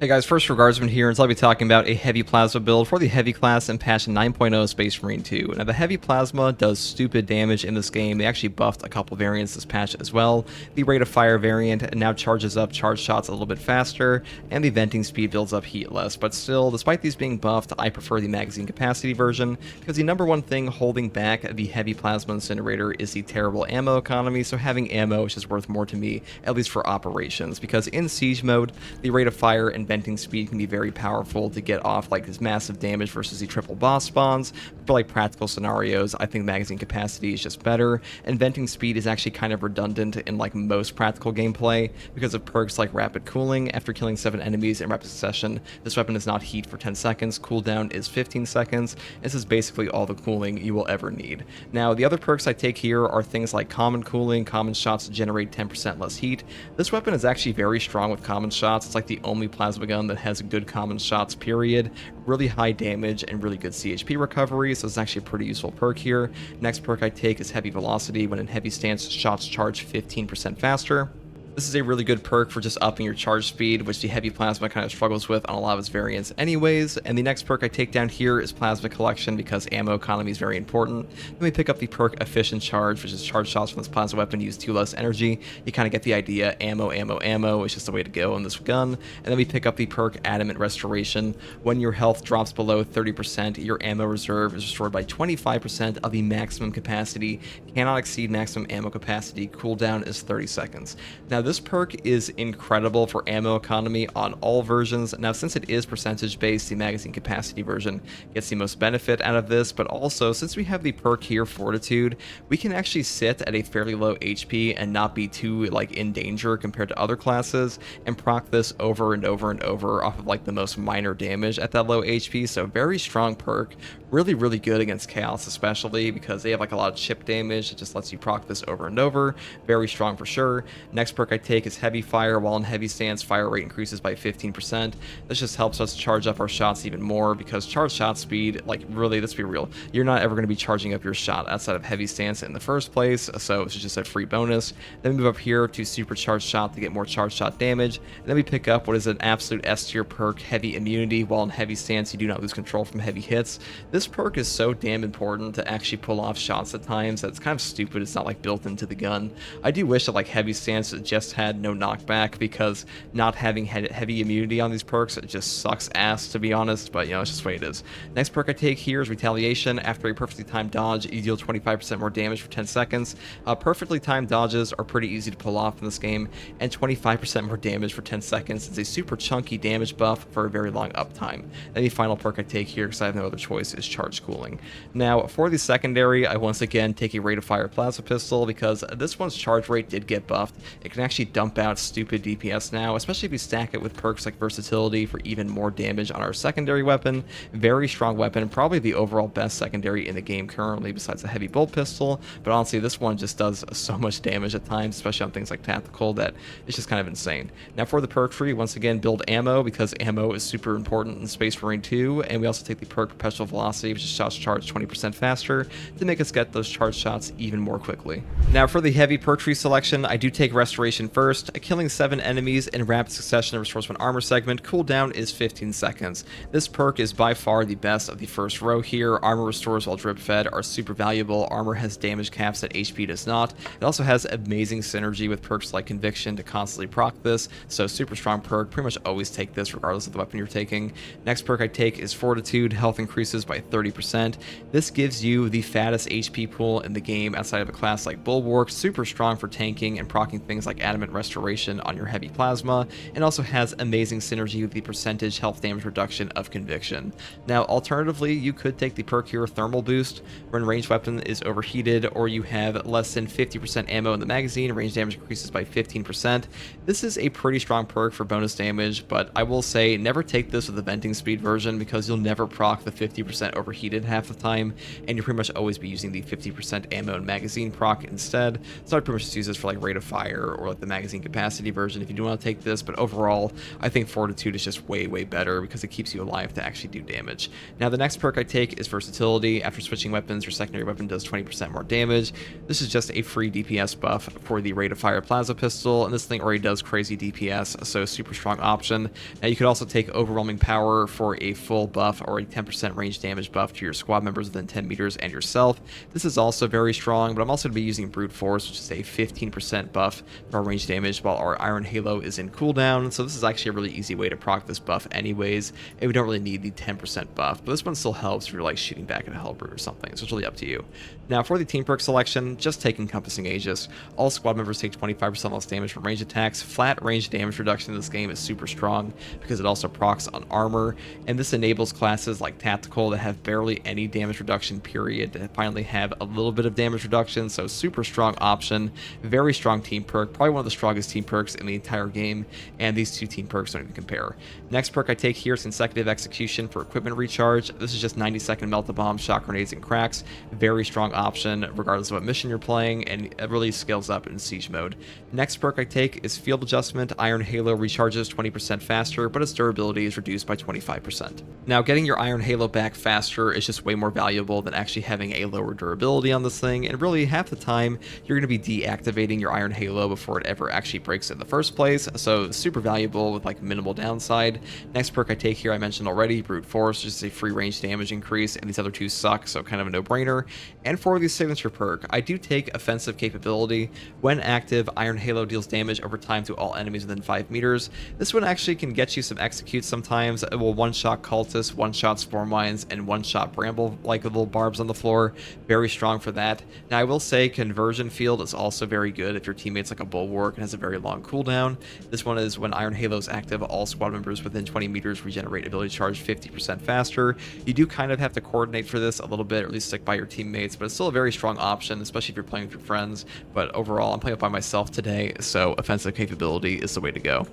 Hey guys, first for Guardsman here, and so I'll be talking about a heavy plasma build for the heavy class in patch 9.0 Space Marine 2. Now the heavy plasma does stupid damage in this game. They actually buffed a couple variants this patch as well. The rate of fire variant now charges up charge shots a little bit faster, and the venting speed builds up heat less. But still, despite these being buffed, I prefer the magazine capacity version, because the number one thing holding back the heavy plasma incinerator is the terrible ammo economy, so having ammo is just worth more to me, at least for operations, because in siege mode, the rate of fire and venting speed can be very powerful to get off like this massive damage versus the triple boss spawns. For like practical scenarios, I think magazine capacity is just better, and venting speed is actually kind of redundant in like most practical gameplay because of perks like rapid cooling. After killing 7 enemies in rapid succession, this weapon does not heat for 10 seconds, cooldown is 15 seconds. This is basically all the cooling you will ever need. Now the other perks I take here are things like common cooling. Common shots generate 10% less heat. This weapon is actually very strong with common shots. It's like the only plasma gun that has good common shots, period. Really high damage and really good CHP recovery, so it's actually a pretty useful perk here. Next perk I take is heavy velocity. When in heavy stance, shots charge 15% faster. This is a really good perk for just upping your charge speed, which the heavy plasma kind of struggles with on a lot of its variants anyways. And the next perk I take down here is plasma collection, because ammo economy is very important. Then we pick up the perk efficient charge, which is charge shots from this plasma weapon use 2 less energy. You kind of get the idea. Ammo, ammo, ammo is just the way to go on this gun. And then we pick up the perk adamant restoration. When your health drops below 30%, your ammo reserve is restored by 25% of the maximum capacity. Cannot exceed maximum ammo capacity. Cooldown is 30 seconds. Now this perk is incredible for ammo economy on all versions. Now since it is percentage based, the magazine capacity version gets the most benefit out of this, but also since we have the perk here, Fortitude, we can actually sit at a fairly low HP and not be too like in danger compared to other classes, and proc this over and over and over off of like the most minor damage at that low HP. So very strong perk, really good against Chaos, especially because they have like a lot of chip damage. It just lets you proc this over and over. Very strong for sure. Next perk I take is heavy fire. While in heavy stance, fire rate increases by 15%. This just helps us charge up our shots even more, because charge shot speed, like really, let's be real, you're not ever going to be charging up your shot outside of heavy stance in the first place, so it's just a free bonus. Then we move up here to supercharged shot to get more charge shot damage, and then we pick up what is an absolute S tier perk, heavy immunity. While in heavy stance, you do not lose control from heavy hits. This perk is so damn important to actually pull off shots at times that it's kind of stupid it's not like built into the gun. I do wish that like heavy stance just had no knockback, because not having heavy immunity on these perks, it just sucks ass, to be honest, but you know, it's just the way it is. Next perk I take here is retaliation. After a perfectly timed dodge, you deal 25% more damage for 10 seconds. Perfectly timed dodges are pretty easy to pull off in this game, and 25% more damage for 10 seconds. It's a super chunky damage buff for a very long uptime. And the final perk I take here, because I have no other choice, is charge cooling. Now for the secondary, I once again take a rate of fire plasma pistol, because this one's charge rate did get buffed. It can actually dump out stupid DPS now, especially if you stack it with perks like versatility for even more damage on our secondary weapon. Very strong weapon, probably the overall best secondary in the game currently besides the heavy bolt pistol, but honestly this one just does so much damage at times, especially on things like tactical, that it's just kind of insane. Now for the perk tree, once again build ammo, because ammo is super important in Space Marine 2, and we also take the perk perpetual velocity, which is shots charged 20% faster to make us get those charge shots even more quickly. Now for the heavy perk tree selection, I do take restoration first. Killing 7 enemies in rapid succession restores 1 armor segment. Cooldown is 15 seconds. This perk is by far the best of the first row here. Armor restores while drip fed are super valuable. Armor has damage caps that HP does not. It also has amazing synergy with perks like conviction to constantly proc this, so super strong perk. Pretty much always take this regardless of the weapon you're taking. Next perk I take is Fortitude. Health increases by 30%. This gives you the fattest HP pool in the game outside of a class like Bulwark. Super strong for tanking and proccing things like adamant restoration on your heavy plasma, and also has amazing synergy with the percentage health damage reduction of conviction. Now alternatively, you could take the perk here, thermal boost. When ranged weapon is overheated, or you have less than 50% ammo in the magazine, range damage increases by 15%. This is a pretty strong perk for bonus damage, but I will say never take this with the venting speed version, because you'll never proc the 50% overheated half the time, and you'll pretty much always be using the 50% ammo and magazine proc instead. So I'd pretty much just use this for like rate of fire or like with the magazine capacity version if you do want to take this, but overall, I think Fortitude is just way, way better because it keeps you alive to actually do damage. Now, the next perk I take is Versatility. After switching weapons, your secondary weapon does 20% more damage. This is just a free DPS buff for the rate of fire plasma pistol, and this thing already does crazy DPS, so super strong option. Now, you could also take Overwhelming Power for a full buff or a 10% range damage buff to your squad members within 10 meters and yourself. This is also very strong, but I'm also going to be using Brute Force, which is a 15% buff for our range damage while our Iron Halo is in cooldown, so this is actually a really easy way to proc this buff anyways, and we don't really need the 10% buff, but this one still helps if you're like shooting back at a Hellbrute or something, so it's really up to you. Now, for the team perk selection, just take Encompassing Aegis. All squad members take 25% less damage from range attacks. Flat range damage reduction in this game is super strong because it also procs on armor, and this enables classes like Tactical that have barely any damage reduction period to finally have a little bit of damage reduction, so super strong option. Very strong team perk, probably one of the strongest team perks in the entire game, and these two team perks don't even compare. Next perk I take here is Consecutive Execution for equipment recharge. This is just 90-second Melt-A-Bomb, shock grenades, and cracks. Very strong option regardless of what mission you're playing, and it really scales up in siege mode. Next perk I take is Field Adjustment. Iron Halo recharges 20% faster, but its durability is reduced by 25%. Now, getting your Iron Halo back faster is just way more valuable than actually having a lower durability on this thing, and really half the time you're going to be deactivating your Iron Halo before it ever actually breaks in the first place, so super valuable with like minimal downside. Next perk I take here I mentioned already, Brute Force, just a free range damage increase, and these other two suck, so kind of a no-brainer. And for the signature perk, I do take Offensive Capability. When active, Iron Halo deals damage over time to all enemies within 5 meters. This one actually can get you some executes sometimes. It will one-shot cultists, one-shot spore mines, and one-shot bramble like little barbs on the floor. Very strong for that. Now, I will say Conversion Field is also very good if your teammate's like a bulwark and has a very long cooldown. This one is when Iron Halo is active, all squad members within 20 meters regenerate ability charge 50% faster. You do kind of have to coordinate for this a little bit, or at least stick by your teammates, but it's still a very strong option, especially if you're playing with your friends. But overall, I'm playing it by myself today, so Offensive Capability is the way to go.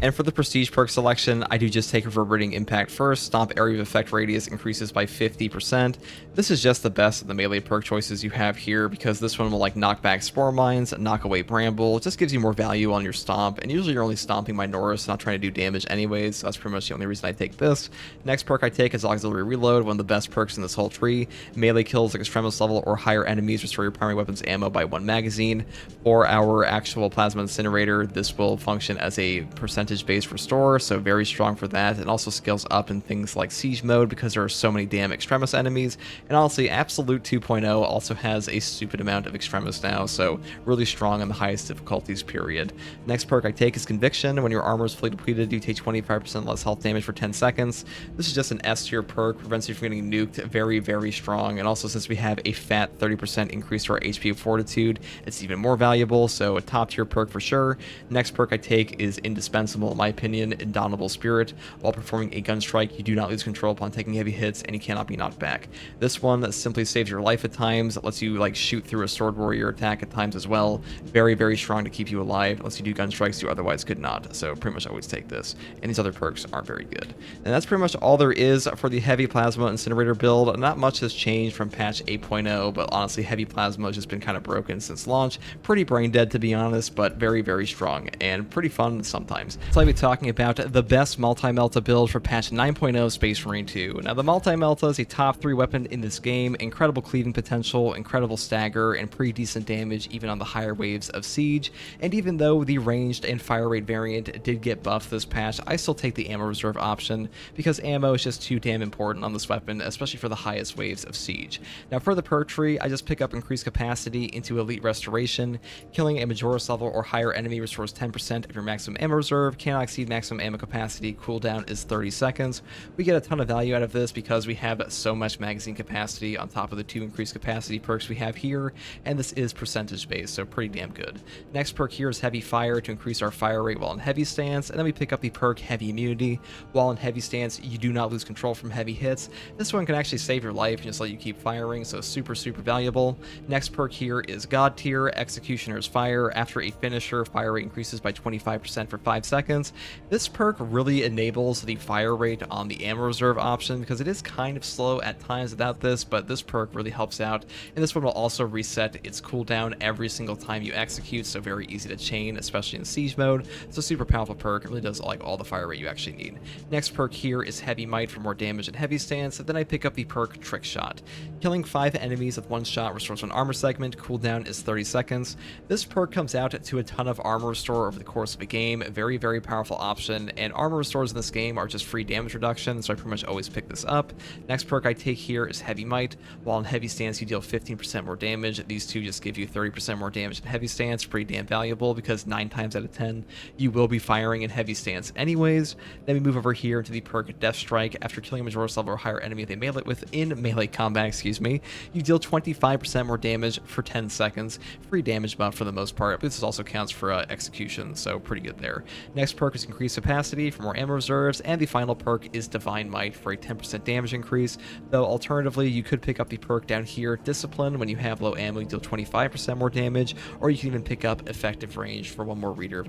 And for the Prestige perk selection, I do just take Reverberating Impact first. Stomp area of effect radius increases by 50%. This is just the best of the melee perk choices you have here, because this one will like knock back spore mines, knock away bramble. It just gives you more value on your stomp, and usually you're only stomping Minoris, not trying to do damage anyways, so that's pretty much the only reason I take this. Next perk I take is Auxiliary Reload, one of the best perks in this whole tree. Melee kills like Extremis level or higher enemies restore your primary weapon's ammo by 1 magazine. For our actual Plasma Incinerator, this will function as a percentage-based restore, so very strong for that. It also scales up in things like Siege mode because there are so many damn Extremis enemies, and honestly, Absolute 2.0 also has a stupid amount of Extremis now, so really strong on the highest difficulties, period. Next perk I take is Conviction. When your armor is fully depleted, you take 25% less health damage for 10 seconds. This is just an S tier perk, prevents you from getting nuked. Very, very strong, and also since we have a fat 30% increase to our HP of Fortitude, it's even more valuable, so a top tier perk for sure. Next perk I take is indispensable in my opinion, Indomitable Spirit. While performing a gun strike, you do not lose control upon taking heavy hits, and you cannot be knocked back. This one simply saves your life at times. It lets you like shoot through a sword warrior attack at times as well. Very, very strong to keep you alive. Lets you do gun strikes you otherwise could not, so pretty much always take this. And these other perks aren't very good. And that's pretty much all there is for the Heavy Plasma Incinerator build. Not much has changed from patch 8.0, but honestly, Heavy Plasma has just been kind of broken since launch. Pretty brain dead to be honest, but very, very strong and pretty fun sometimes. So I'll be talking about the best Multi-Melta build for patch 9.0 Space Marine 2. Now, the Multi-Melta is a top 3 weapon in this game. Incredible cleaving potential, incredible stagger, and pretty decent damage even on the higher waves of siege. And even though the ranged and fire rate variant did get buffed this patch, I still take the ammo reserve option because ammo is just too damn important on this weapon, especially for the highest waves of siege. Now, for the perk tree, I just pick up increased capacity into Elite Restoration. Killing a Majoris level or higher enemy restores 10% of your maximum ammo reserve, cannot exceed maximum ammo capacity, cooldown is 30 seconds. We get a ton of value out of this because we have so much magazine capacity on top of the 2 increased capacity perks we have here, and this is percentage based, so pretty damn good. Next perk here is Heavy Fire to increase our fire rate while in heavy stance, and then we pick up the perk Heavy Immunity. While in heavy stance, you do not lose control from heavy hits. This one can actually save your life and just let you keep firing, so super, super valuable. Next perk here is God Tier, Executioner's Fire. After a finisher, fire rate increases by 25% for 5 seconds. This perk really enables the fire rate on the ammo reserve option because it is kind of slow at times without this, but this perk really helps out. And this one will also reset its cooldown every single time you execute, so very very easy to chain, especially in siege mode. It's a super powerful perk. It really does like all the fire rate you actually need. Next perk here is Heavy Might for more damage and heavy stance. Then I pick up the perk Trick Shot. Killing 5 enemies with one shot restores one armor segment. Cooldown is 30 seconds. This perk comes out to a ton of armor restore over the course of a game. Very, very powerful option. And armor restores in this game are just free damage reduction, so I pretty much always pick this up. Next perk I take here is Heavy Might. While in heavy stance you deal 15% more damage, these two just give you 30% more damage in heavy stance. Pretty damn valuable because 9 times out of 10 you will be firing in heavy stance anyways. Then we move over here to the perk Death Strike. After killing a Majora's level or higher enemy they melee within melee combat, you deal 25% more damage for 10 seconds. Free damage buff for the most part, but this also counts for execution, so pretty good there. Next perk is Increased Capacity for more ammo reserves, and the final perk is Divine Might for a 10% damage increase, though alternatively you could pick up the perk down here, Discipline. When you have low ammo you deal 25% more damage, or you can even pick up Effective Range for one more meter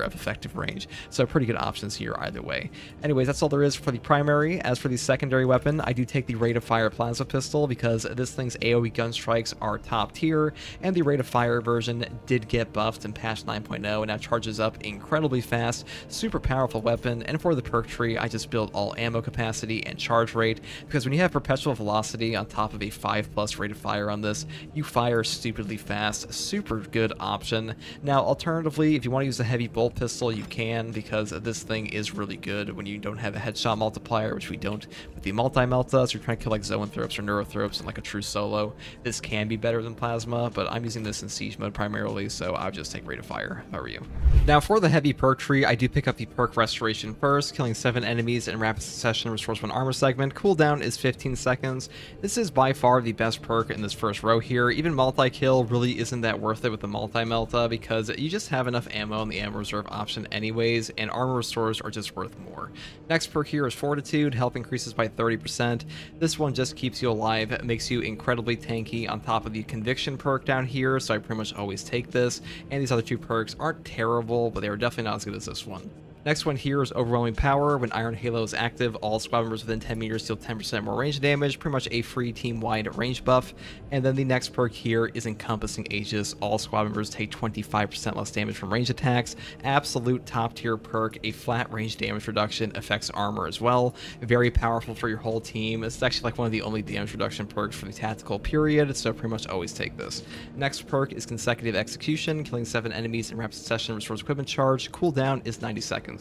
of effective range. So pretty good options here either way. Anyways, that's all there is for the primary. As for the secondary weapon, I do take the Rate of Fire Plasma Pistol because this thing's AoE gun strikes are top tier, and the Rate of Fire version did get buffed in patch 9.0 and now charges up incredibly fast. Super powerful weapon. And for the perk tree, I just build all ammo capacity and charge rate, because when you have Perpetual Velocity on top of a 5+ rate of fire on this, you fire stupidly fast. Super good option. Now alternatively, if you want to use a heavy bolt pistol, you can, because this thing is really good when you don't have a headshot multiplier, which we don't with the Multi-Melta. So you're trying to kill like Zoanthropes or Neurothropes in like a true solo, this can be better than Plasma, but I'm using this in siege mode primarily, so I would just take Rate of Fire if I were you. Now for the heavy perk tree, I do pick up the perk Restoration first. Killing 7 enemies in rapid succession restores 1 armor segment. Cooldown is 15 seconds. This is by far the best perk in this first row here. Even multi-kill really isn't that worth it with the Multi-Melta, because you just have enough ammo in the ammo reserve option anyways, and armor restores are just worth more. Next perk here is Fortitude. Health increases by 30%. This one just keeps you alive. It makes you incredibly tanky on top of the Conviction perk down here, so I pretty much always take this. And these other 2 perks aren't terrible, but they are definitely not as good as this one. Next one here is Overwhelming Power. When Iron Halo is active, all squad members within 10 meters deal 10% more range damage, pretty much a free team-wide range buff. And then the next perk here is Encompassing Aegis. All squad members take 25% less damage from range attacks. Absolute top-tier perk. A flat range damage reduction affects armor as well. Very powerful for your whole team. It's actually like one of the only damage reduction perks for the tactical period, so pretty much always take this. Next perk is Consecutive Execution. Killing 7 enemies in rapid succession restores equipment charge. Cooldown is 90 seconds.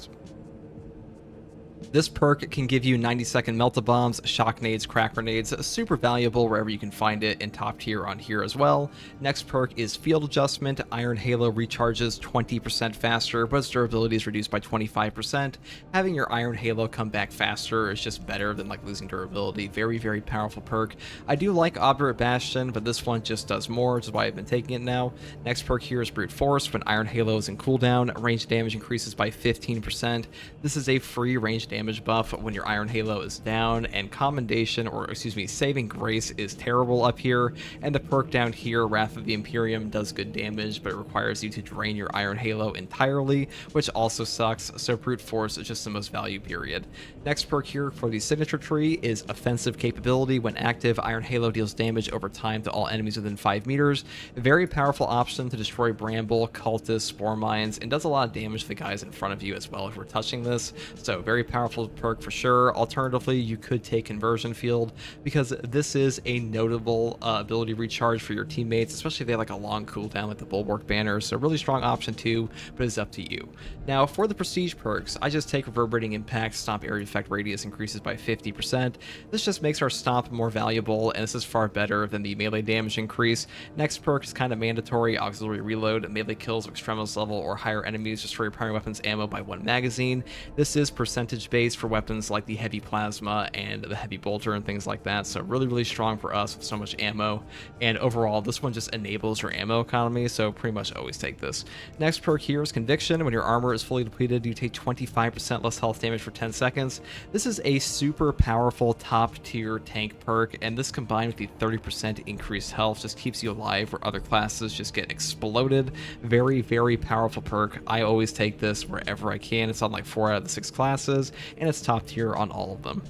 This perk can give you 90-second Melt-A-Bombs, Shock Nades, Crack Grenades, super valuable wherever you can find it, and top tier on here as well. Next perk is Field Adjustment. Iron Halo recharges 20% faster, but its durability is reduced by 25%. Having your Iron Halo come back faster is just better than like losing durability. Very, very powerful perk. I do like Obdurate Bastion, but this one just does more, which is why I've been taking it now. Next perk here is Brute Force. When Iron Halo is in cooldown, range damage increases by 15%. This is a free range damage buff when your Iron Halo is down, and Commendation, or excuse me, Saving Grace is terrible up here, and the perk down here, Wrath of the Imperium, does good damage, but it requires you to drain your Iron Halo entirely, which also sucks, so Brute Force is just the most value period. Next perk here for the signature tree is Offensive Capability. When active, Iron Halo deals damage over time to all enemies within 5 meters. A very powerful option to destroy Bramble, Cultists, Spore Mines, and does a lot of damage to the guys in front of you as well if we're touching this, so very powerful perk for sure. Alternatively, you could take Conversion Field, because this is a notable ability recharge for your teammates, especially if they have like a long cooldown like the Bulwark Banner, so really strong option too, but it's up to you. Now for the Prestige perks, I just take Reverberating Impact. Stomp area effect radius increases by 50%. This just makes our stomp more valuable, and this is far better than the melee damage increase. Next perk is kind of mandatory, Auxiliary Reload. Melee kills of Extremis level or higher enemies destroy your primary weapon's ammo by 1 magazine. This is percentage based for weapons like the Heavy Plasma and the Heavy Bolter and things like that, so really, really strong for us with so much ammo. And overall, this one just enables your ammo economy, so pretty much always take this. Next perk here is Conviction. When your armor is fully depleted, you take 25% less health damage for 10 seconds. This is a super powerful top tier tank perk, and this combined with the 30% increased health just keeps you alive where other classes just get exploded. Very, very powerful perk. I always take this wherever I can. It's on like 4 out of the 6 classes, and it's top tier on all of them.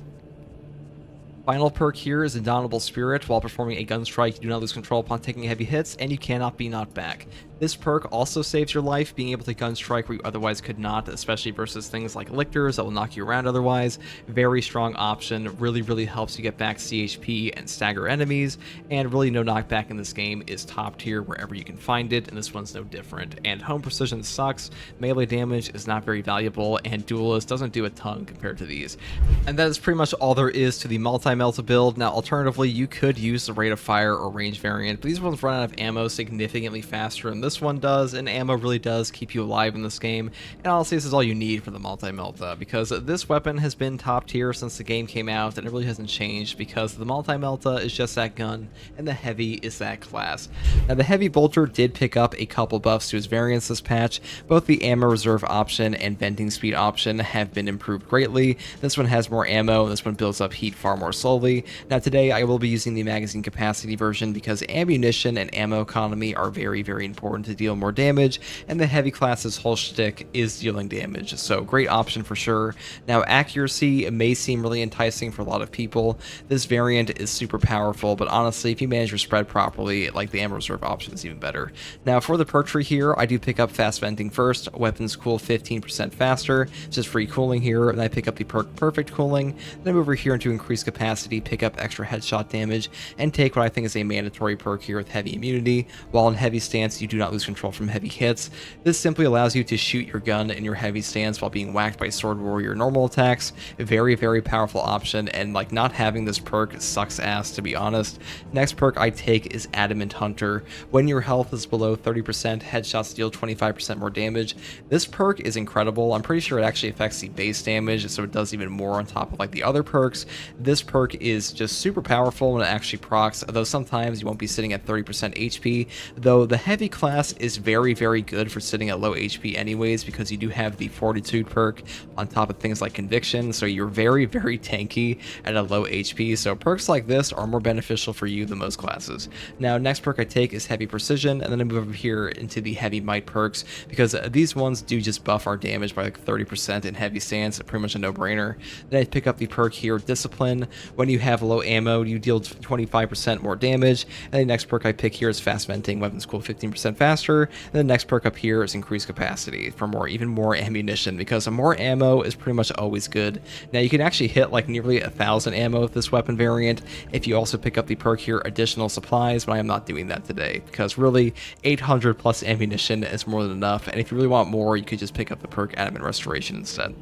Final perk here is Indomitable Spirit. While performing a gun strike, you do not lose control upon taking heavy hits, and you cannot be knocked back. This perk also saves your life, being able to gun strike where you otherwise could not, especially versus things like lictors that will knock you around otherwise. Very strong option, really helps you get back CHP and stagger enemies, and really no knockback in this game is top tier wherever you can find it, and this one's no different. And home precision sucks, melee damage is not very valuable, and duelist doesn't do a ton compared to these. And that is pretty much all there is to the Multi-Melta build. Now alternatively, you could use the rate of fire or range variant, but these ones run out of ammo significantly faster than this one does, and ammo really does keep you alive in this game. And honestly, this is all you need for the Multi-Melta, because this weapon has been top tier since the game came out, and it really hasn't changed, because the Multi-Melta is just that gun, and the heavy is that class. Now the heavy bolter did pick up a couple buffs to his variants this patch. Both the ammo reserve option and venting speed option have been improved greatly. This one has more ammo, and this one builds up heat far more slowly. Now today I will be using the magazine capacity version because ammunition and ammo economy are very important to deal more damage, and the heavy class's whole shtick is dealing damage, so great option for sure. Now accuracy may seem really enticing for a lot of people. This variant is super powerful, but honestly if you manage your spread properly, like the ammo reserve option is even better. Now for the perk tree here, I do pick up fast venting first. Weapons cool 15% faster, just free cooling here, and I pick up the perk perfect cooling. Then I move over here into increased capacity, pick up extra headshot damage, and take what I think is a mandatory perk here with heavy immunity. While in heavy stance you do not lose control from heavy hits. This simply allows you to shoot your gun in your heavy stance while being whacked by sword warrior normal attacks. Very powerful option, and like not having this perk sucks ass, to be honest. Next perk I take is Adamant Hunter. When your health is below 30%, headshots deal 25% more damage. This perk is incredible. I'm pretty sure it actually affects the base damage, so it does even more on top of like the other perks. This perk is just super powerful when it actually procs, although sometimes you won't be sitting at 30% HP, though the heavy class is very good for sitting at low HP anyways, because you do have the Fortitude perk on top of things like Conviction, so you're very tanky at a low HP, so perks like this are more beneficial for you than most classes. Now next perk I take is Heavy Precision, and then I move over here into the Heavy Might perks, because these ones do just buff our damage by like 30% in heavy stance, pretty much a no-brainer. Then I pick up the perk here, Discipline. When you have low ammo, you deal 25% more damage, and the next perk I pick here is Fast Venting. Weapons cool 15% faster, and the next perk up here is Increased Capacity for even more ammunition, because more ammo is pretty much always good. Now you can actually hit like nearly 1,000 ammo with this weapon variant if you also pick up the perk here, Additional Supplies, but I am not doing that today, because really 800 plus ammunition is more than enough, and if you really want more, you could just pick up the perk Adamant Restoration instead.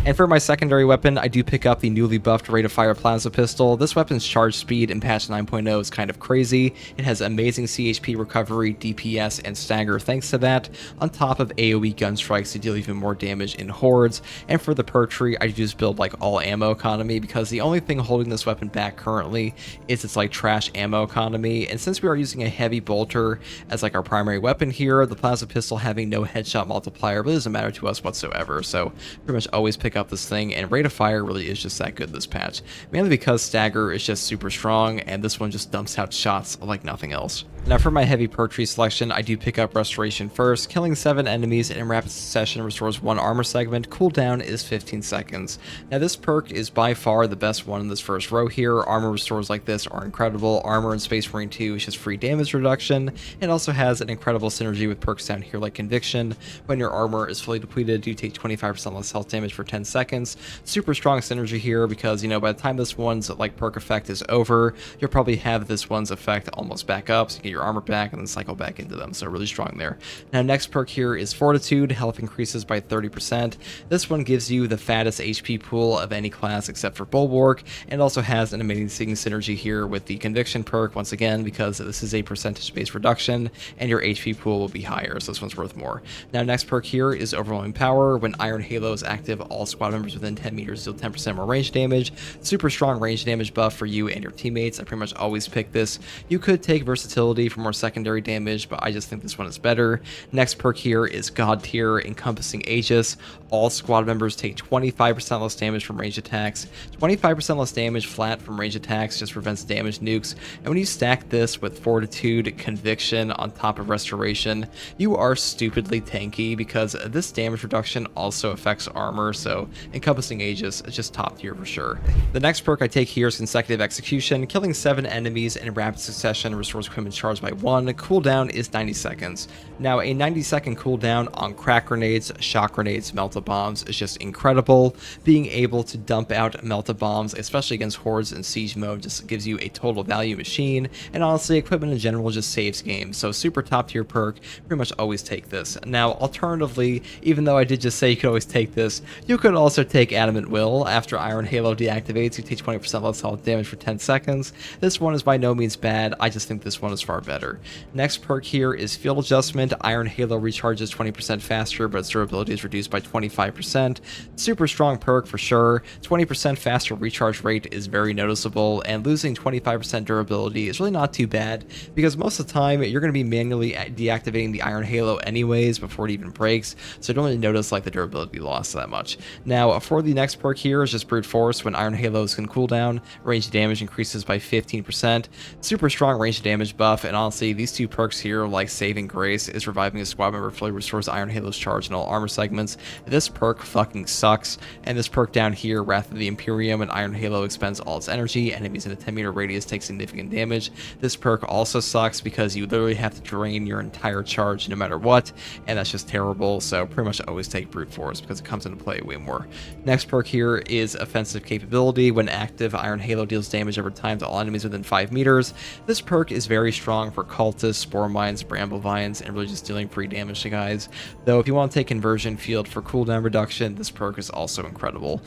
And for my secondary weapon, I do pick up the newly buffed Rate of Fire Plasma Pistol. This weapon's charge speed in patch 9.0 is kind of crazy. It has amazing CHP recovery, DPS, and stagger thanks to that, on top of AoE gun strikes to deal even more damage in hordes. And for the perk tree, I just build like all ammo economy, because the only thing holding this weapon back currently is its like trash ammo economy. And since we are using a heavy bolter as like our primary weapon here, the plasma pistol having no headshot multiplier really doesn't matter to us whatsoever. So pretty much always pick up this thing, and Rate of Fire really is just that good this patch, mainly because stagger is just super strong, and this one just dumps out shots like nothing else. Now for my heavy perk tree selection, I do pick up Restoration first. Killing 7 enemies in rapid succession restores 1 armor segment. Cooldown is 15 seconds. Now this perk is by far the best one in this first row here. Armor restores like this are incredible. Armor in Space Marine 2 is just free damage reduction. It also has an incredible synergy with perks down here like Conviction. When your armor is fully depleted, you take 25% less health damage for 10 seconds. Super strong synergy here, because you know by the time this one's like perk effect is over, you'll probably have this one's effect almost back up, so you get your armor back and then cycle back into them, so really strong there. Now next perk here is Fortitude. Health increases by 30%. This one gives you the fattest HP pool of any class except for Bulwark, and also has an amazing synergy here with the Conviction perk once again, because this is a percentage based reduction and your HP pool will be higher, so this one's worth more. Now next perk here is Overwhelming Power. When Iron Halo is active, all squad members within 10 meters deal 10% more range damage. Super strong range damage buff for you and your teammates. I pretty much always pick this. You could take Versatility, durability for more secondary damage, but I just think this one is better. Next perk here is God Tier, Encompassing Aegis. All squad members take 25% less damage from range attacks. 25% less damage flat from range attacks just prevents damage nukes. And when you stack this with Fortitude, Conviction on top of Restoration, you are stupidly tanky because this damage reduction also affects armor, so Encompassing Aegis is just top tier for sure. The next perk I take here is Consecutive Execution. Killing 7 enemies in rapid succession restores equipment charge by 1. Cooldown is 90 seconds. Now, a 90-second cooldown on crack grenades, shock grenades, melta bombs is just incredible. Being able to dump out melta bombs, especially against hordes in siege mode, just gives you a total value machine, and honestly, equipment in general just saves games, so super top tier perk, pretty much always take this. Now, alternatively, even though I did just say you could always take this, you could also take Adamant Will. After Iron Halo deactivates, you take 20% less solid damage for 10 seconds. This one is by no means bad, I just think this one is far better. Next perk here is Field Adjustment. Iron Halo recharges 20% faster, but its durability is reduced by 25%. Super strong perk for sure. 20% faster recharge rate is very noticeable, and losing 25% durability is really not too bad, because most of the time you're going to be manually deactivating the Iron Halo anyways before it even breaks, so you don't really notice like the durability loss that much. Now, for the next perk here is just Brute Force. When Iron Halos can cool down, range damage increases by 15%. Super strong range damage buff, and honestly, these two perks here, like Saving Grace, is reviving a squad member fully restores Iron Halo's charge in all armor segments. This perk fucking sucks, and this perk down here, Wrath of the Imperium, and Iron Halo expends all its energy. Enemies in a 10-meter radius take significant damage. This perk also sucks because you literally have to drain your entire charge no matter what, and that's just terrible, so pretty much always take Brute Force because it comes into play way more. Next perk here is Offensive Capability. When active, Iron Halo deals damage over time to all enemies within 5 meters. This perk is very strong for cultists, spore mines, bramble vines, and really just dealing free damage to guys. Though if you want to take Conversion Field for cooldown reduction, this perk is also incredible.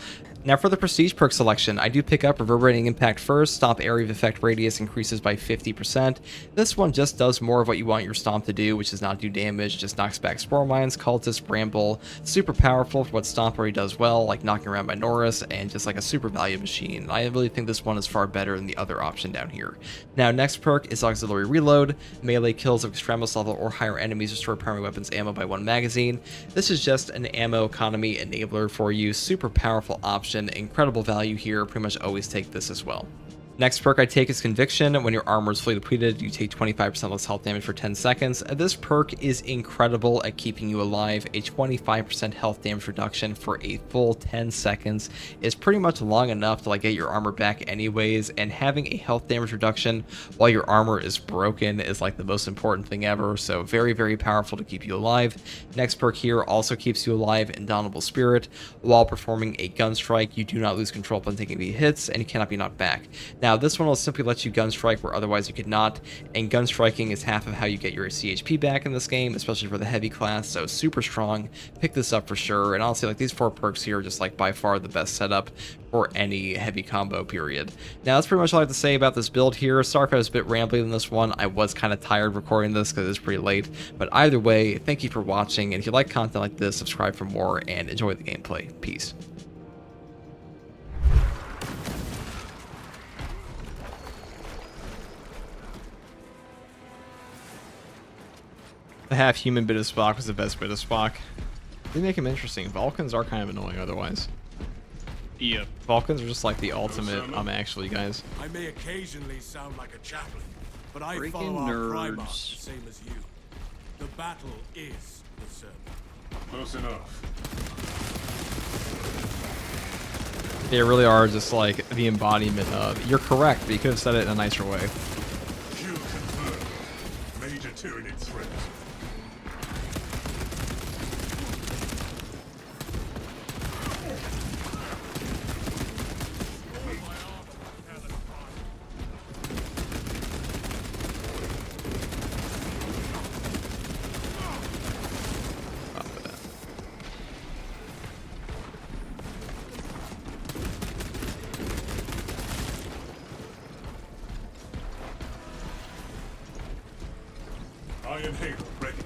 Now for the prestige perk selection, I do pick up Reverberating Impact first. Stomp area of effect radius increases by 50%. This one just does more of what you want your stomp to do, which is not do damage, just knocks back spore mines, cultists, bramble. Super powerful for what stomp already does well, like knocking around by Norris, and just like a super value machine. I really think this one is far better than the other option down here. Now next perk is Auxiliary Reload. Melee kills of Extremis level or higher enemies restore primary weapons ammo by 1 magazine. This is just an ammo economy enabler for you. Super powerful option. Incredible value here, pretty much always take this as well. Next perk I take is Conviction. When your armor is fully depleted, you take 25% less health damage for 10 seconds. This perk is incredible at keeping you alive. A 25% health damage reduction for a full 10 seconds is pretty much long enough to like get your armor back anyways, and having a health damage reduction while your armor is broken is like the most important thing ever, so very, very powerful to keep you alive. Next perk here also keeps you alive, Indomitable Spirit. While performing a gun strike, you do not lose control upon taking the hits, and you cannot be knocked back. Now, this one will simply let you gun strike where otherwise you could not, and gun striking is half of how you get your CHP back in this game, especially for the heavy class, so super strong. Pick this up for sure, and honestly, like these 4 perks here are just like by far the best setup for any heavy combo period. Now, that's pretty much all I have to say about this build here. Sorry if I was a bit rambly than this one. I was kind of tired recording this because it's pretty late, but either way, thank you for watching, and if you like content like this, subscribe for more, and enjoy the gameplay. Peace. The half-human bit of Spock was the best bit of Spock. They make him interesting. Vulcans are kind of annoying otherwise. Yeah. Vulcans are just like the ultimate, actually, guys. I may occasionally sound like a chaplain, but I Freaking follow our nerds. Primarch the same as you. The battle is the sermon. Close enough. They really are just like the embodiment of, you're correct, but you could have said it in a nicer way. Q confirmed. Major Tyranid threat. Iron Halo ready.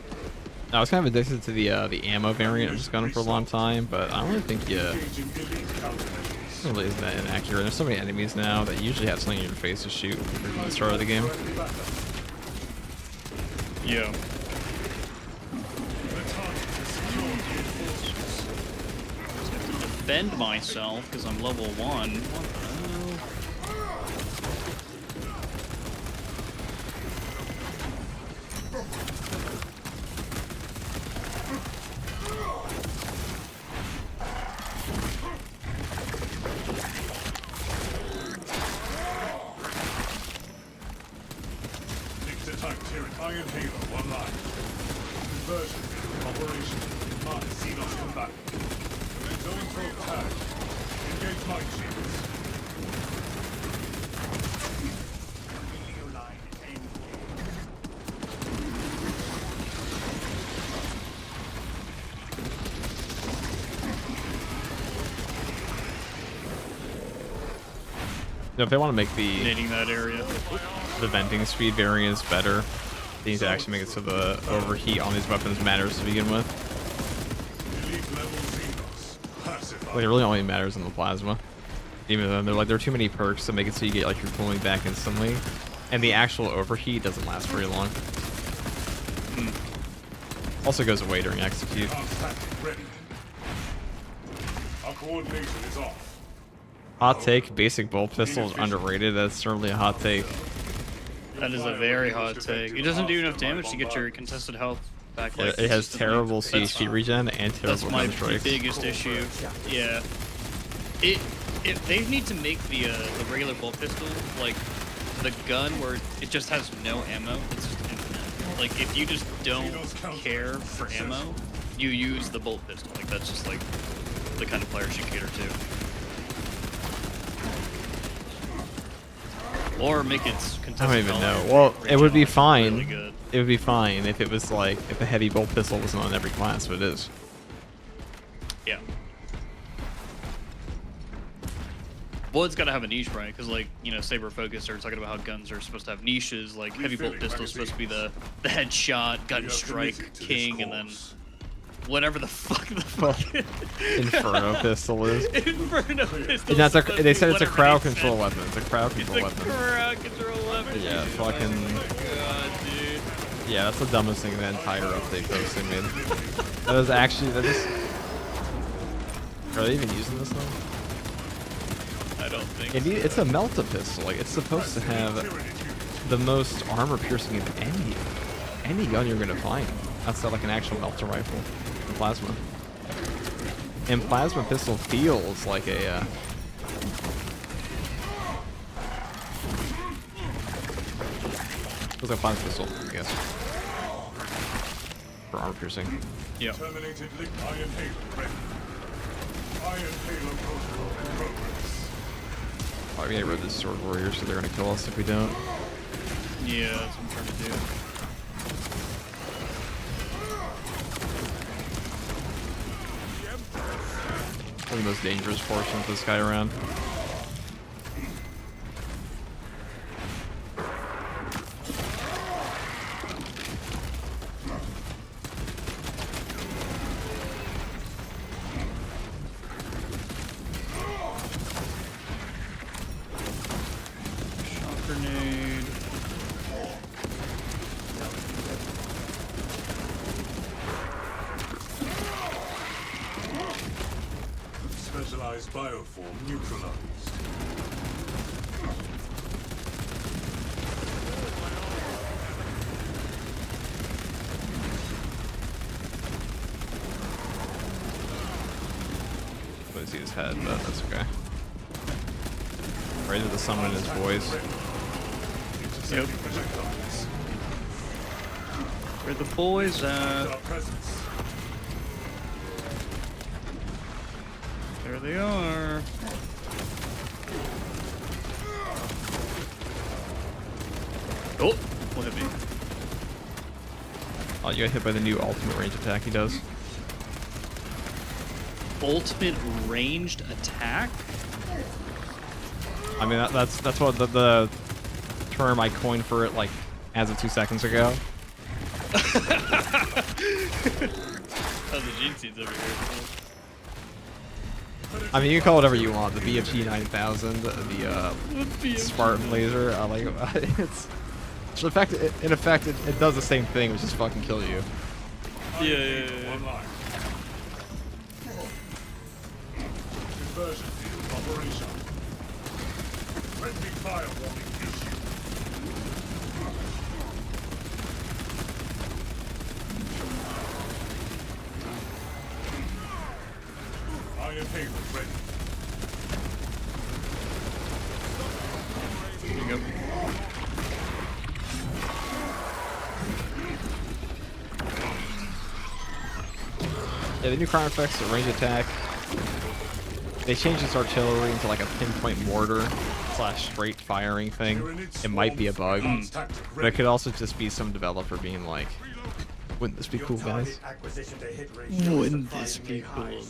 I was kind of addicted to the ammo variant. I've just gunning for a long time, but I don't really think Engaging elite countermeasures. really isn't that inaccurate. There's so many enemies now that usually have something in your face to shoot from the start of the game. Yeah. The target is secured reinforcements. Defend myself because I'm level 1. What the hell? Victor tank here at Iron Halo online. Conversion operation. Mark Xenos combat. Going for attack. Engage mine shields. If they want to make the Nading that area. venting speed variance better, they need to actually make it so the overheat on these weapons matters to begin with. Elite level Xenos. Passive. Like, it really only matters in the plasma. Even though there are too many perks to make it so you get like your cooling back instantly, and the actual overheat doesn't last very long. Also goes away during execute. Tactic ready. Our coordination is off. Hot take: basic bolt pistol is underrated. That's certainly a hot take. That is a very hot take. It doesn't do enough damage to get your contested health back. Like, It has consistently. terrible That's- CHP regen and That's terrible my gun strikes. biggest issue. Yeah. They need to make the regular bolt pistol like the gun where it just has no ammo. It's just infinite. Like if you just don't care for ammo, you use the bolt pistol. Like that's just like the kind of player you cater to. Or make it contested. I don't even color know. Well, it would be regen fine. really good. It would be fine if it was like if the heavy bolt pistol wasn't on every class, but it is. Yeah. Well, it's got to have a niche, right? Because, like, you know, Saber Focus are talking about how guns are supposed to have niches. Like, heavy bolt pistol is supposed to be the headshot, gun strike king, and then whatever the fuck Inferno pistol is. Inferno pistol. That's a, they said it's a whatever crowd they control said. weapon. It's a crowd It's control a weapon. crowd control weapon. Yeah, fucking. Oh my god, dude. Yeah, that's the dumbest thing in the entire update post they made. That was actually that is. Are they even using this though? I don't think. It's a Melta pistol. Like it's supposed to have the most armor piercing of any gun you're gonna find. That's not like an actual Melta rifle, plasma. And plasma pistol feels like a. Feels like a plasma pistol, I guess. For armor piercing. Yeah. Terminated link Iron Halo ready. Iron Halo protocol in progress. Oh, we gotta rid of these sword warriors, so they're gonna kill us if we don't. Yeah, that's what I'm trying to do. One of the most dangerous portions of this guy around. Shock grenade. Specialized bioform neutralized. But see his head, but that's okay. Right to the summon his voice. Yep. Projectiles. Where the boys at? Our presence. There they are. Oh, what hit me? Oh, you got hit by the new ultimate range attack he does. Ultimate ranged attack? I mean, that's what the term I coined for it, like, as of 2 seconds ago. Oh, the gene seeds over here. I mean, you can call it whatever you want. The BFG 9000, the Spartan laser. I like it. It's So in effect, it does the same thing, which is fucking kill you. Yeah. Online. Conversion field operational. Friendly fire warning issued. Iron Halo ready. There you go. Yeah, the new crime effects, the range attack. They changed its artillery into like a pinpoint mortar / straight firing thing. It might be a bug, but it could also just be some developer being like, "Wouldn't this be cool, guys?" Wouldn't this be cool?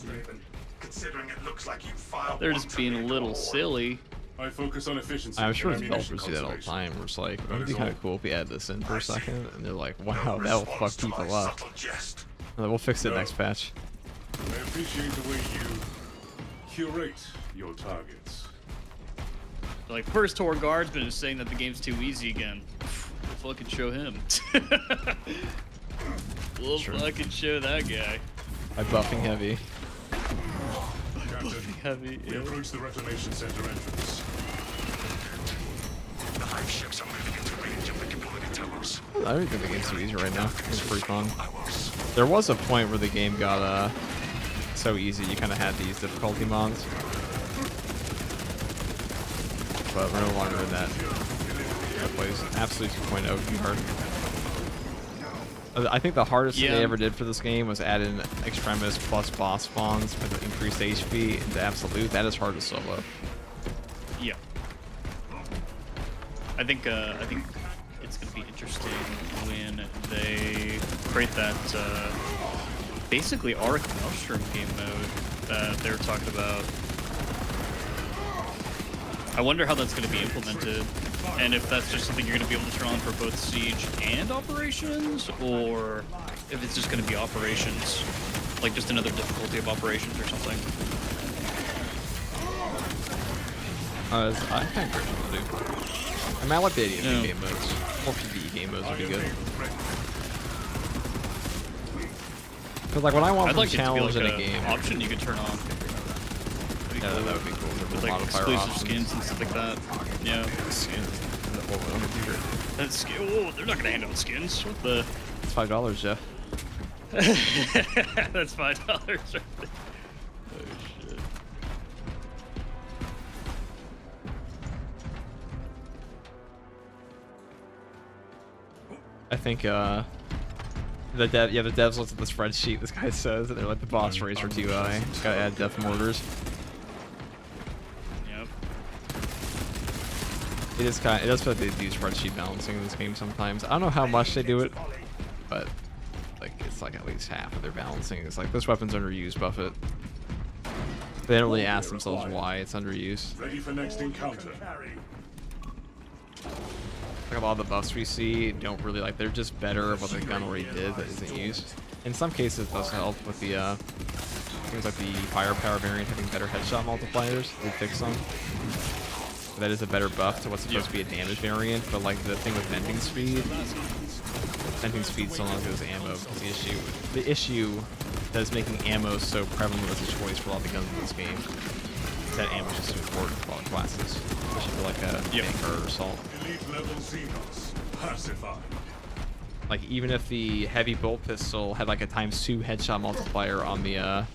Considering it looks like you filed They're just being a little silly. I focus on efficiency. I'm sure and ammunition developers do that all the conservation. time. Where it's like, "It'd be kind of cool if we add this in for a second," and they're like, "Wow, that'll fuck people up." And then we'll fix it next patch. I appreciate the way you curate your targets. Like, first Tor Guardsman is saying that the game's too easy again. We'll fucking show him. We'll Sure. fucking show that guy. By buffing heavy. Captain, Heavy, we yeah. approach the retonation center entrance. The hive ships are moving into range of the capability towers. I don't think the game's too easy right now. It's pretty fun. There was a point where the game got so easy you kind of had these difficulty mods, but we're no longer in that place. Absolute 2.0 would be hard. I think the hardest thing they ever did for this game was add in Extremis plus boss spawns with increased HP into Absolute. That is hard to solo. Yeah. I think it's gonna be interesting when they create that basically Arc Mushroom game mode that they were talking about. I wonder how that's gonna be implemented, and if that's just something you're gonna be able to turn on for both Siege and Operations, or if it's just gonna be Operations, like just another difficulty of Operations or something. I kind of agree with you. I mean, I like the idea of new game modes. More PvE game modes would be good. Because like when I want I'd some like it to be challenge like in a game, option you could turn on. yeah, that would be cool. With like exclusive skins and stuff like that. Yeah. Skins. That's, oh, they're not gonna hand out skins. What the? It's $5, Jeff. That's $5 right there. Oh shit. I think the devs looked at the spreadsheet this guy says, and they're like, the boss rates are too high. Gotta add death mortars. Yep. It does feel like they do spreadsheet balancing in this game sometimes. I don't know how much they do it, but like it's like at least half of their balancing. It's like this weapon's underused, buff it. They don't really ask themselves why it's underused. Ready for next encounter. Like a lot of the buffs we see don't really like, they're just better at what the gun already did that isn't used. In some cases it does help with the things like the firepower variant having better headshot multipliers. They fix them. That is a better buff to what's supposed to be a damage variant, but like the thing with vending speed still not as good as ammo. Because the issue that is making ammo so prevalent as a choice for a lot of the guns in this game is that ammo is just so important for all the classes, especially for like a tank or assault. Elite level Xenos. Pacified. Like even if the heavy bolt pistol had like a ×2 headshot multiplier on the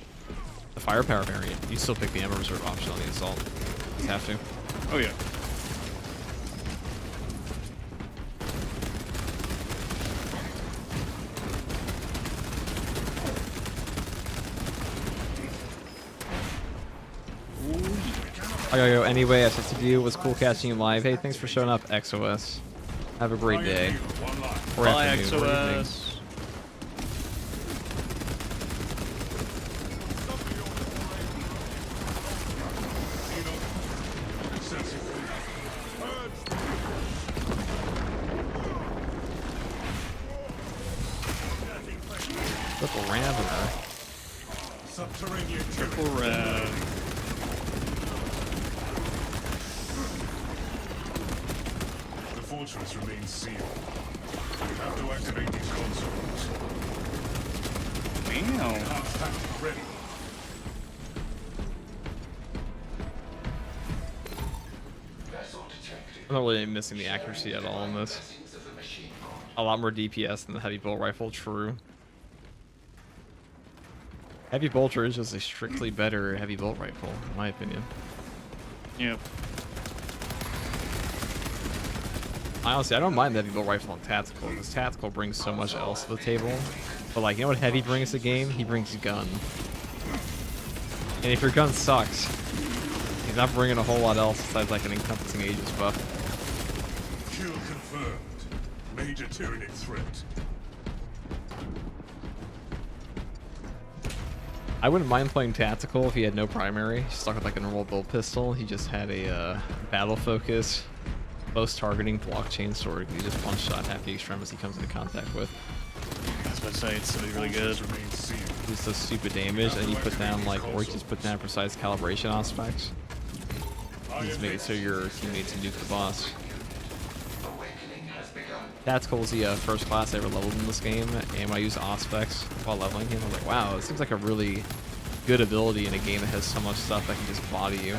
firepower variant, you still pick the ammo reserve option on the assault. You have to. Oh yeah. I gotta go anyway. I said to you, it was cool catching you live. Hey, thanks for showing up, XOS. Have a great day. Or Bye, afternoon, or evening. XOS. Triple Ravener. Subterranean Triple turret. Rev. The fortress remains sealed. We have to activate these consoles. Wow. Enhanced tactic ready. I'm not really missing the accuracy at all in this. A lot more DPS than the heavy bolt rifle, true. Heavy bolter is just a strictly better heavy bolt rifle, in my opinion. Yep. Honestly, I don't mind the heavy bolt rifle on tactical, because tactical brings so much else to the table. But like, you know what heavy brings to the game? He brings gun. And if your gun sucks, he's not bringing a whole lot else besides like an encompassing Aegis buff. Kill confirmed. Major Tyranid threat. I wouldn't mind playing tactical if he had no primary. He stuck with like a normal bolt pistol. He just had a battle focus, close targeting, blockchain sword. He just one shot half the extremis he comes into contact with. I was about to say, it's gonna be really good. Remain sealed. Just does stupid damage, and you put down like, or you just put down precise calibration aspects. You just make it so your teammates can nuke the boss. Tactical was the first class I ever leveled in this game, and when I used Auspex while leveling him, I was like, wow, it seems like a really good ability in a game that has so much stuff that can just body you.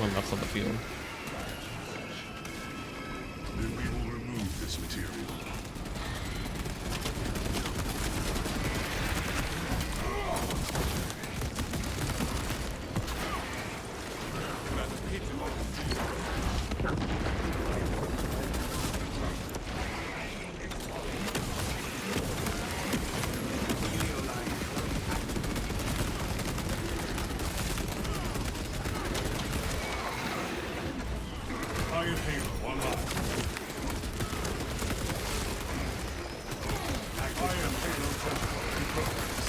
One left on the field. Then we will remove this material. Iron Halo online. Iron Halo protocol in progress.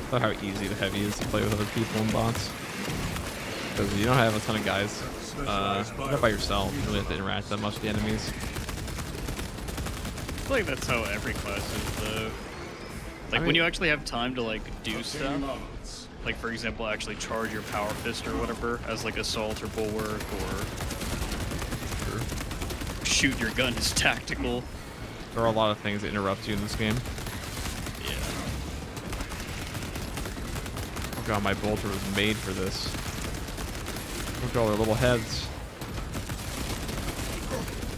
I love how easy the heavy is to play with other people in bots. Because you don't have a ton of guys. You're not by yourself. You really have to interact that much with the enemies. I feel like that's how every class is, though. Like, when you actually have time to, like, do stuff. Like, for example, actually charge your power fist or whatever as, like, assault or bulwark, or shoot your gun as tactical. There are a lot of things that interrupt you in this game. Yeah. Oh god, my bolter was made for this. Look at all their little heads.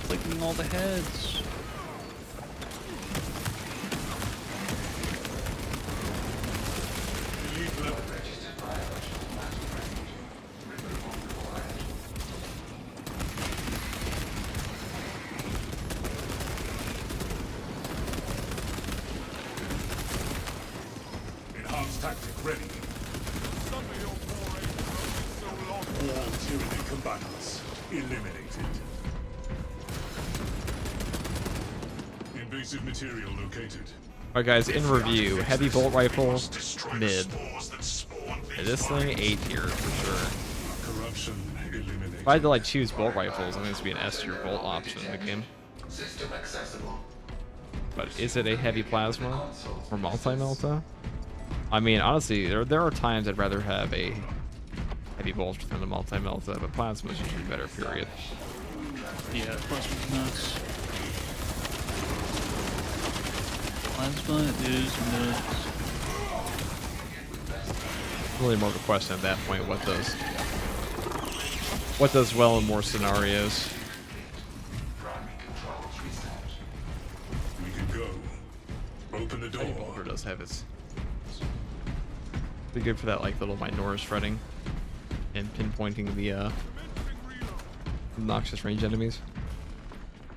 Clicking all the heads. Elite level. Enhanced tactic ready. All Tyranid combatants eliminated. Invasive material located. Alright guys, in review, heavy bolt rifle, mid. And this thing, A tier for sure. Corruption eliminated. If I had to like choose bolt rifles, I think this would be an S tier bolt option in the game. System accessible. But is it a heavy plasma or multi-melta? I mean, honestly, there are times I'd rather have a heavy bolt than a multi-melta, but plasma is usually better, period. Yeah, plasma's nuts. Plasma is nuts. Really more of a question at that point, what does well in more scenarios? We can go. Open the door. Bolter does have its... Be good for that like little Minoru shredding and pinpointing the obnoxious range enemies.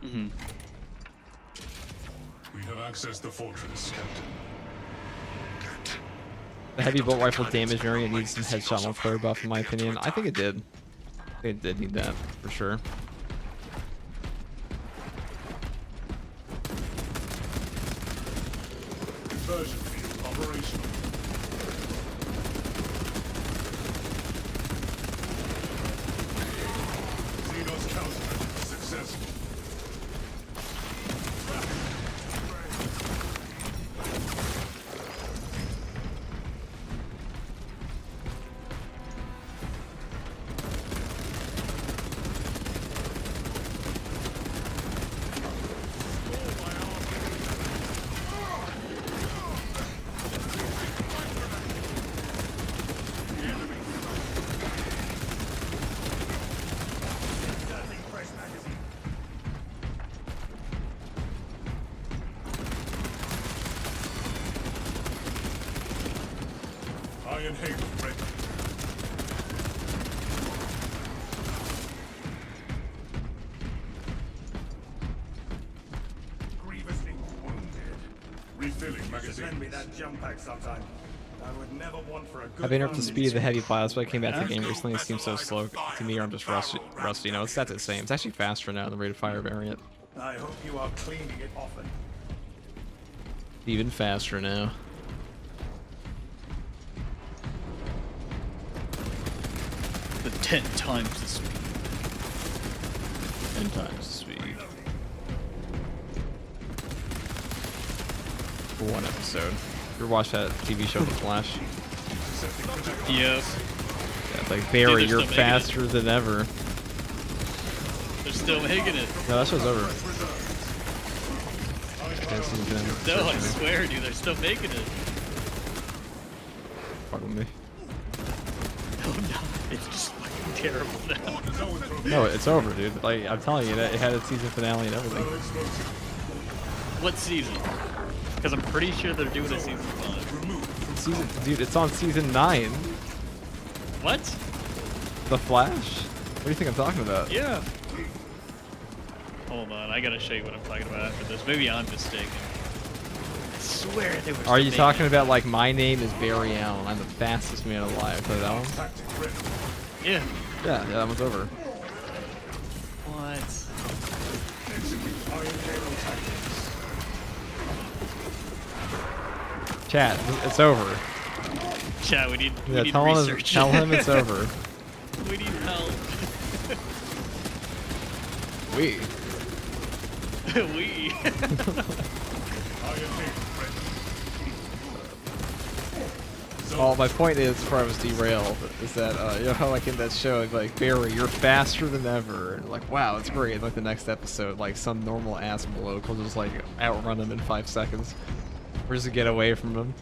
Mm-hmm. We have accessed the fortress, Captain. The heavy bolt rifle damage variant needs some headshot on flare buff in my opinion. I think it did. I think it did need that for sure. Conversion field operational. Xenos counter successful. Iron Halo ready. Grievously wounded. Refilling magazine. Send me that jump pack sometime. I would never want for a good I've been up to run. speed of the heavy plasma. I came back to the game recently. It seems so slow to me, or I'm just rusty. No, that's the same. It's actually faster now than the rate of fire variant. I hope you are cleaning it often. Even faster now. The 10 times the speed. 10 times the speed. For one episode. You ever watch that TV show The Flash? Yeah. Yeah, it's like, Barry, Dude, they're you're still making faster than ever. They're still making it. No, that show's over. Can't see anything. No, I swear, dude, they're still making it. Fuck with me. Oh no, it's just fucking terrible now. No, it's over, dude. Like, I'm telling you, it had its season finale and everything. What season? Because I'm pretty sure they're doing a season 5. Dude, it's on season 9. What? The Flash? What do you think I'm talking about? Yeah. Hold on, I gotta show you what I'm talking about after this. Maybe I'm mistaken. I swear they were. Are you talking about like my name is Barry Allen? I'm the fastest man alive. Play that one? Yeah. Yeah, that one's over. What? Chat, it's over. Chat, we need Yeah, we need tell research. him it's over. We need help. We. We. Oh, my point is, before I was derailed, is that, you know how like in that show, like, Barry, you're faster than ever. And like, wow, it's great. Like the next episode, like some normal ass bloke will just like outrun him in 5 seconds. Or just get away from him.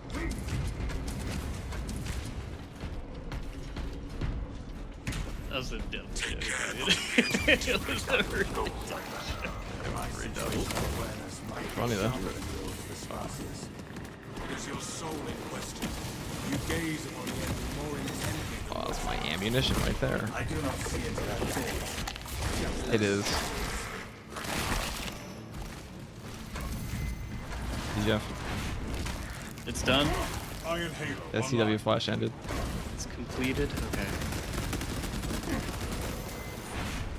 That was a dumb joke, dude. It was a really dumb joke. Funny though. Is your soul in question? You gaze upon the enemy more intently. Oh, that's my ammunition right there. I do not see into that door. It is. Hey, Jeff. It's done. Iron Halo. The CW Flash ended. It's completed. Okay.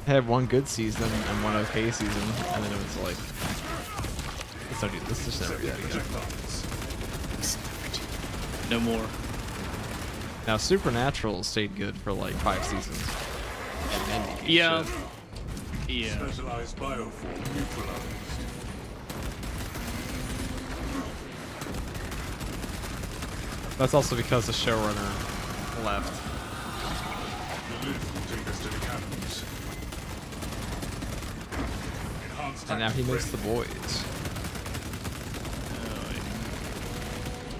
I had one good season and one okay season, and then it was like, let's just never do that again. No more. Now, Supernatural stayed good for like 5 seasons. And then became Yeah. shit. Yeah. Specialized bioform neutralized. That's also because the showrunner left. The lift will take us to the catacombs. Enhanced And now he tactic makes the ready. boys.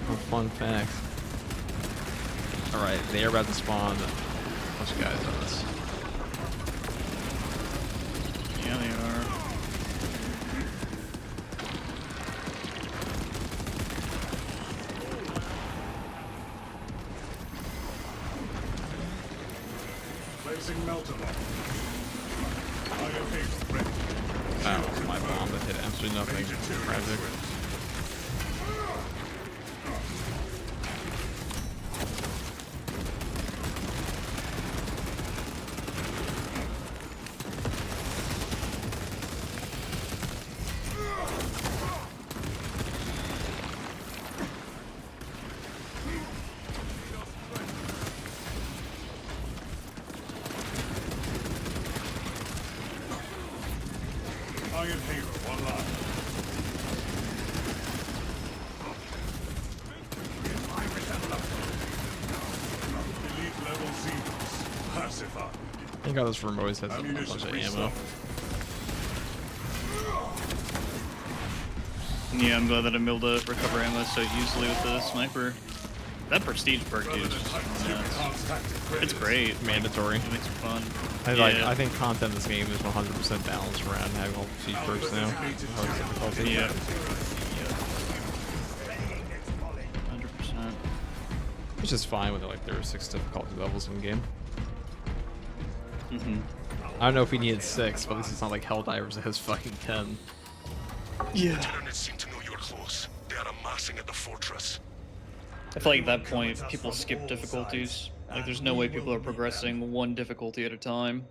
Oh, fun fact. Alright, they are about to spawn a bunch of guys on us. Yeah, they are. Placing melter lock. Iron Halo ready. Oh, my bomb that hit absolutely nothing. Tragic. Iron Halo online. Elite level Xenos. Pacified. I think all this room always has a bunch Ammunition of ammo. restocked. Yeah, I'm glad that I'm able to recover ammo so easily with the sniper. That prestige perk, dude, is just nuts. Enhanced tactic ready. It's great. Mandatory. It makes it fun. I think content in this game is 100% balanced around having all the cheat perks now. Or difficulty. Yeah. 100%. Which is fine with like there are 6 difficulty levels in the game. I don't know if we needed 6, but at least it's not like Helldivers that has fucking 10. Yeah. Tyranids seem to know you're close. They are amassing at the fortress. I feel like at that point, people skip difficulties. Like, there's no way people are progressing one difficulty at a time.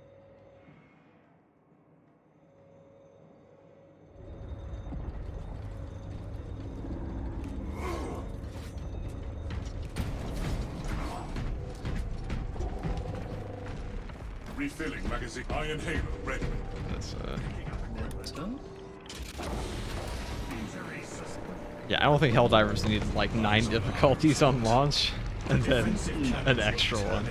Refilling magazine. Iron Halo ready. That's Melta? yeah, I don't think Helldivers needed like 9 difficulties on launch and then an extra one.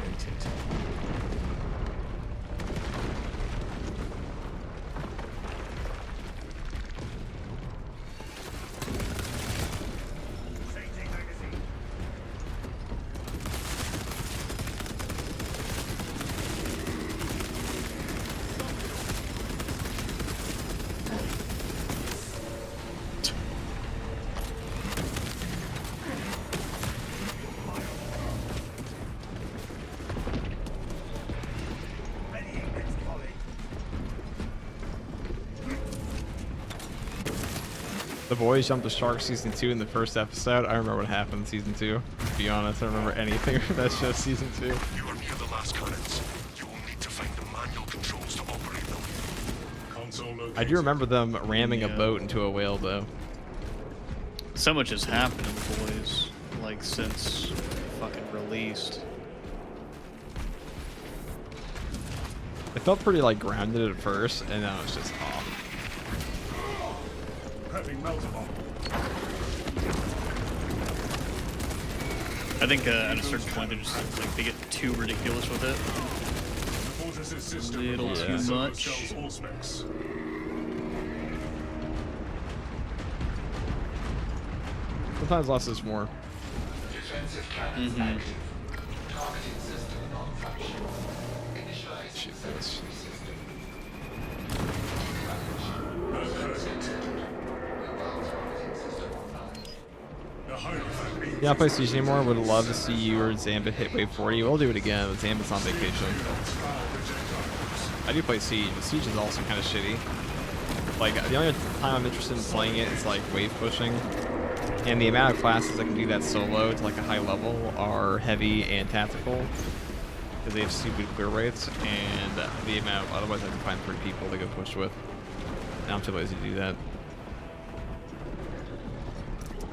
The boys jumped the shark season 2 in the first episode. I remember what happened in season 2. To be honest, I don't remember anything from that show season 2. You are near the last cannons. You will need to find the manual controls to operate them. Console located. I do remember them ramming a Yeah. boat into a whale though. So much has happened in the boys, like, since fucking released. It felt pretty like grounded at first, and now it's just off. Prepping melter bomb. I think at a certain point they just like they get too ridiculous with it. The fortress's system Little requires too no much. cells or specs. Sometimes less is more. Defensive cannons active. Targeting system non-functional. Initialize Shoot sensor this. system. Mobile targeting system online. The Hierophant aims Yeah, I play Siege anymore. Would love to see you or Zambit hit wave 40. We'll do it again, but Zambit's on vacation. I do play Siege, but Siege is also kind of shitty. Like, the only time I'm interested in playing it is like wave pushing. And the amount of classes that can do that solo to like a high level are heavy and tactical. Because they have stupid clear rates, and the amount, otherwise I can find 3 people to go push with. Now I'm too lazy to do that.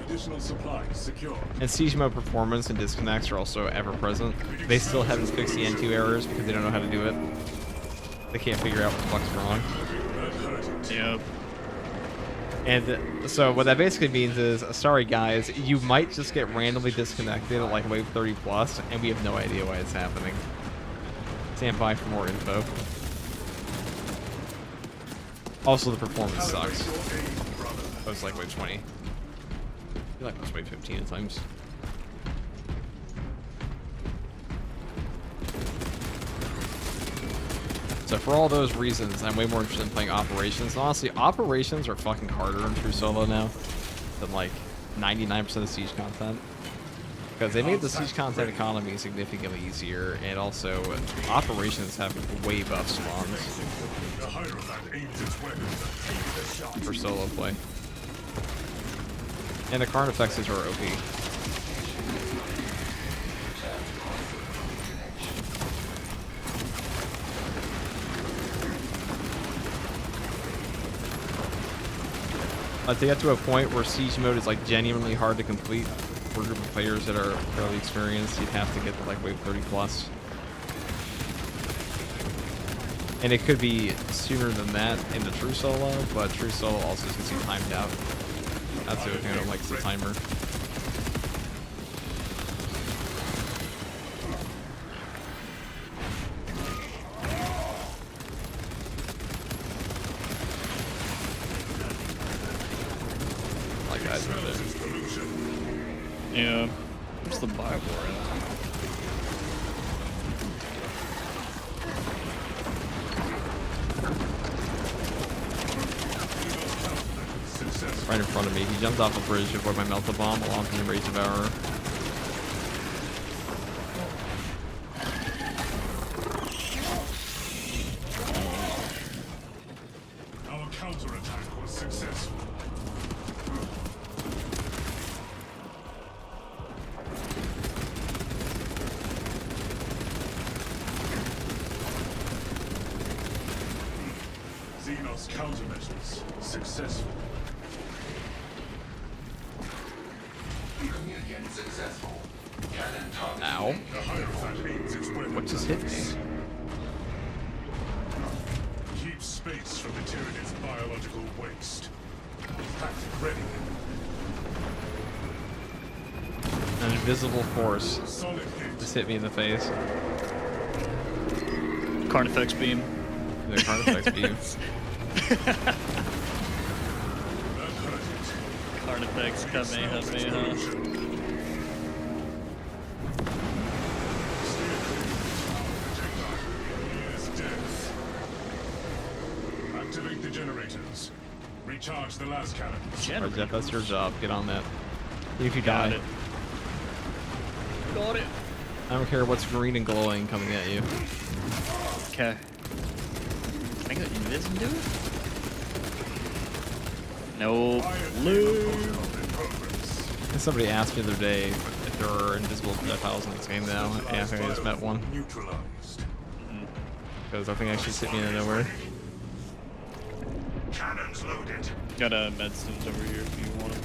Additional supplies secure. And Siege mode performance and disconnects are also ever present. They still haven't fixed the N2 errors because they don't know how to do it. They can't figure out what the fuck's wrong. Yep. And so what that basically means is, sorry guys, you might just get randomly disconnected at like wave 30 plus, and we have no idea why it's happening. Stand by for more info. Also, the performance sucks. Oh, it's like wave 20. I feel like it was wave 15 at times. So for all those reasons, I'm way more interested in playing Operations. And honestly, Operations are fucking harder in True Solo now than like 99% of Siege content. Because they made the Siege content economy significantly easier, and also Operations have way buff spawns The Hierophant aims its weapons and takes the shot. for solo play. And the Karn effects are OP. To get to a point where Siege mode is like genuinely hard to complete for a group of players that are fairly experienced, you'd have to get to like wave 30 plus. And it could be sooner than that in the True Solo, but True Solo also gets you timed out. That's the other thing I don't like, is the timer. Like guys right there. Yeah. Where's the Bible at? Right in front of me. He jumped off a bridge to avoid my Melta bomb along from the Rage Devourer. counterattack was successful. Xenos countermeasures successful. Chameleon successful. Cannon target. Ow. The Hierophant aims its weapon. What just hit me? Keep space from the Tyranid's biological waste. Tactic ready. An invisible force Solid hit. just hit me in the face. Carnifex beam. The Carnifex beam. That hurt it. Carnifex Kamehameha. Steer clear of the projectile. Here's death. Activate the generators. Recharge the last cannon. Alright, Jeff, that's your job. Get on that. Even if you Got die. it. Got it. I don't care what's green and glowing coming at you. Okay. Can I go invis and do it? Nope. Loop. Somebody asked me the other day if there are invisible projectiles in this game now. Yeah, I think I just met one. Neutralized. Because I think I actually hit me out of nowhere. Cannons loaded. Got a medicines over here if you want them.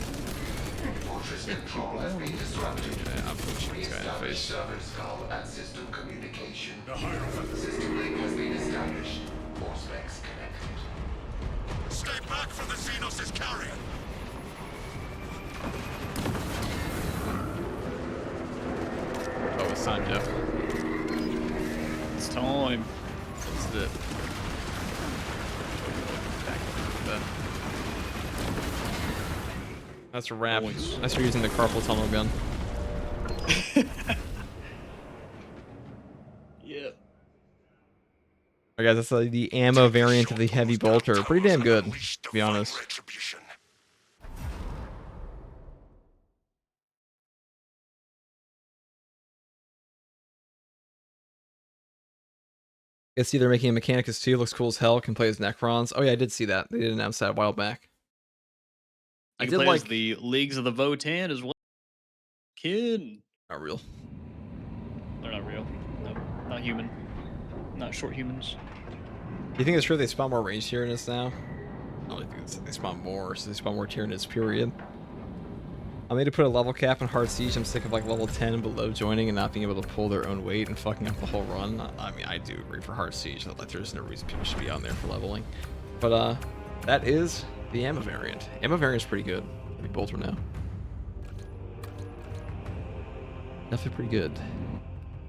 Fortress control has been disrupted. Yeah, I'm pushing this guy in the Reestablish face. server skull and system communication. The Hierophant. System link has been established. More specs connected. Stay back from the Xenos' carrier. Oh, it's time, Jeff. It's time. This is it. Back into bed. That's a wrap. Nice. Nice for using the carpal tunnel gun. Yep. Alright guys, that's the ammo variant of the heavy bolter. Pretty damn good, to be honest. Retribution. I see they're making a Mechanicus 2. Looks cool as hell. Can play as Necrons. Oh yeah, I did see that. They did announce that a while back. I You did can play as like the Leagues of the Votan as well. Kid. not real. They're not real. No, not human. Not short humans. Do you think it's true they spawn more ranged Tyranids now? I don't think they spawn more, so they spawn more Tyranids, period. I made to put a level cap on Hard Siege. I'm sick of like level 10 and below joining and not being able to pull their own weight and fucking up the whole run. I mean, I do agree for Hard Siege. Like, there's no reason people should be on there for leveling. But that is the ammo variant. Ammo variant's pretty good. Pretty bolter now. Definitely pretty good.